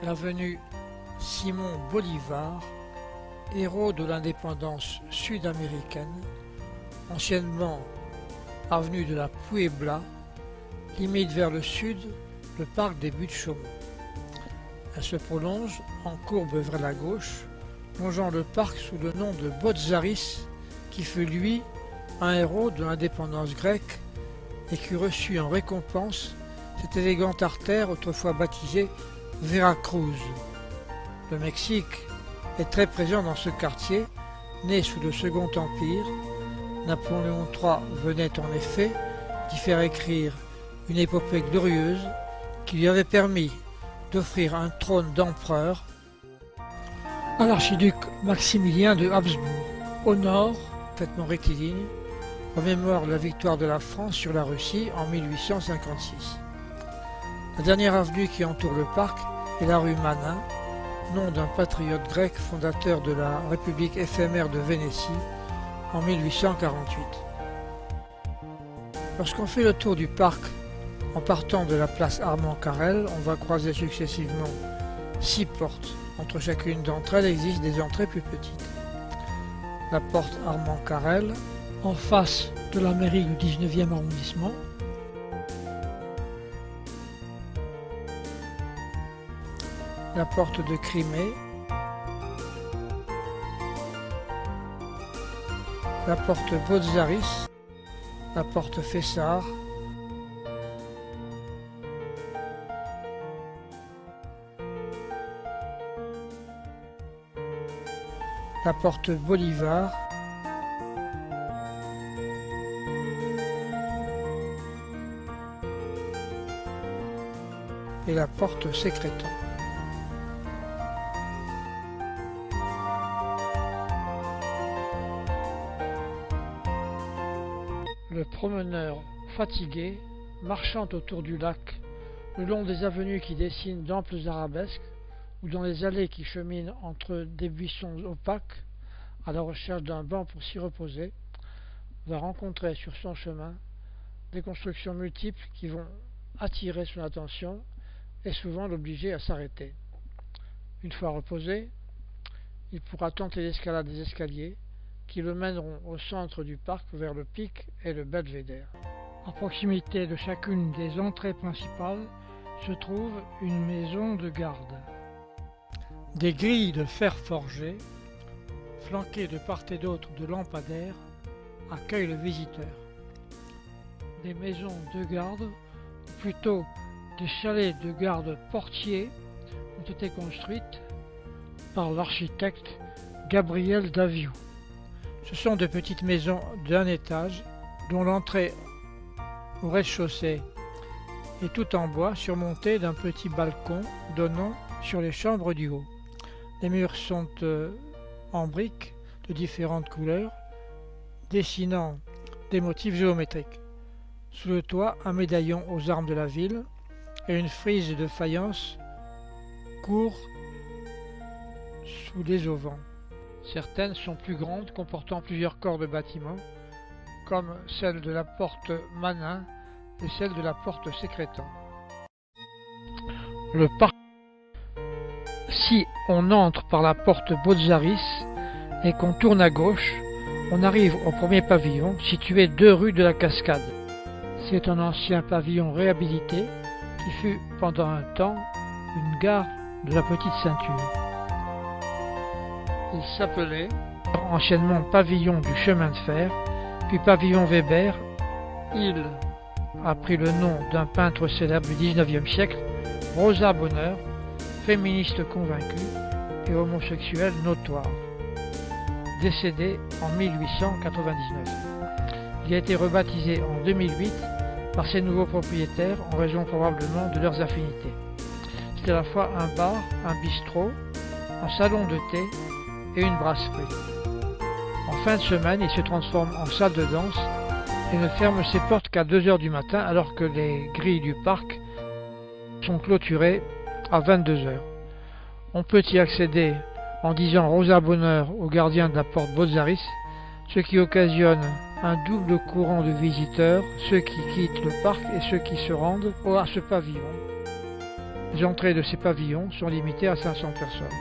l'avenue Simon Bolivar, héros de l'indépendance sud-américaine, anciennement avenue de la Puebla, limite vers le sud le parc des Buttes-Chaumont. Elle se prolonge en courbe vers la gauche, longeant le parc sous le nom de Botzaris, qui fut lui un héros de l'indépendance grecque et qui reçut en récompense cette élégante artère autrefois baptisée Veracruz. Le Mexique est très présent dans ce quartier, né sous le Second Empire. Napoléon III venait en effet d'y faire écrire une épopée glorieuse qui lui avait permis d'offrir un trône d'empereur à l'archiduc Maximilien de Habsbourg. Au nord, parfaitement rectiligne, remémore la victoire de la France sur la Russie en 1856. La dernière avenue qui entoure le parc est la rue Manin, nom d'un patriote grec fondateur de la République éphémère de Vénétie en 1848. Lorsqu'on fait le tour du parc en partant de la place Armand-Carrel, on va croiser successivement 6 portes. Entre chacune d'entre elles existent des entrées plus petites. La porte Armand-Carrel, en face de la mairie du 19e arrondissement. La porte de Crimée. La porte Botzaris. La porte Fessard. La porte Bolivar. Et la porte Sécrétan. Le promeneur fatigué, marchant autour du lac, le long des avenues qui dessinent d'amples arabesques, ou dans les allées qui cheminent entre des buissons opaques, à la recherche d'un banc pour s'y reposer, va rencontrer sur son chemin des constructions multiples qui vont attirer son attention et souvent l'obliger à s'arrêter. Une fois reposé, il pourra tenter l'escalade des escaliers qui le mèneront au centre du parc vers le pic et le belvédère. À proximité de chacune des entrées principales se trouve une maison de garde. Des grilles de fer forgé, flanquées de part et d'autre de lampadaires, accueillent le visiteur. Des maisons de garde, ou plutôt des chalets de garde portiers, ont été construites par l'architecte Gabriel Daviou. Ce sont de petites maisons d'un étage dont l'entrée au rez-de-chaussée est tout en bois, surmontée d'un petit balcon donnant sur les chambres du haut. Les murs sont en briques de différentes couleurs, dessinant des motifs géométriques. Sous le toit, un médaillon aux armes de la ville et une frise de faïence court sous les auvents. Certaines sont plus grandes, comportant plusieurs corps de bâtiments, comme celle de la porte Manin et celle de la porte Sécrétan. Le parc. Si on entre par la porte Botzaris et qu'on tourne à gauche, on arrive au premier pavillon, situé 2 rue de la Cascade. C'est un ancien pavillon réhabilité qui fut pendant un temps une gare de la Petite Ceinture. Il s'appelait anciennement pavillon du chemin de fer, puis pavillon Weber. Il a pris le nom d'un peintre célèbre du 19e siècle, Rosa Bonheur, féministe convaincue et homosexuelle notoire, décédée en 1899. Il a été rebaptisé en 2008 par ses nouveaux propriétaires en raison probablement de leurs affinités. C'est à la fois un bar, un bistrot, un salon de thé et une brasserie. En fin de semaine, il se transforme en salle de danse et ne ferme ses portes qu'à 2 h du matin alors que les grilles du parc sont clôturées à 22 h. On peut y accéder en disant Rosa Bonheur au gardien de la porte Botzaris, ce qui occasionne un double courant de visiteurs, ceux qui quittent le parc et ceux qui se rendent à ce pavillon. Les entrées de ces pavillons sont limitées à 500 personnes.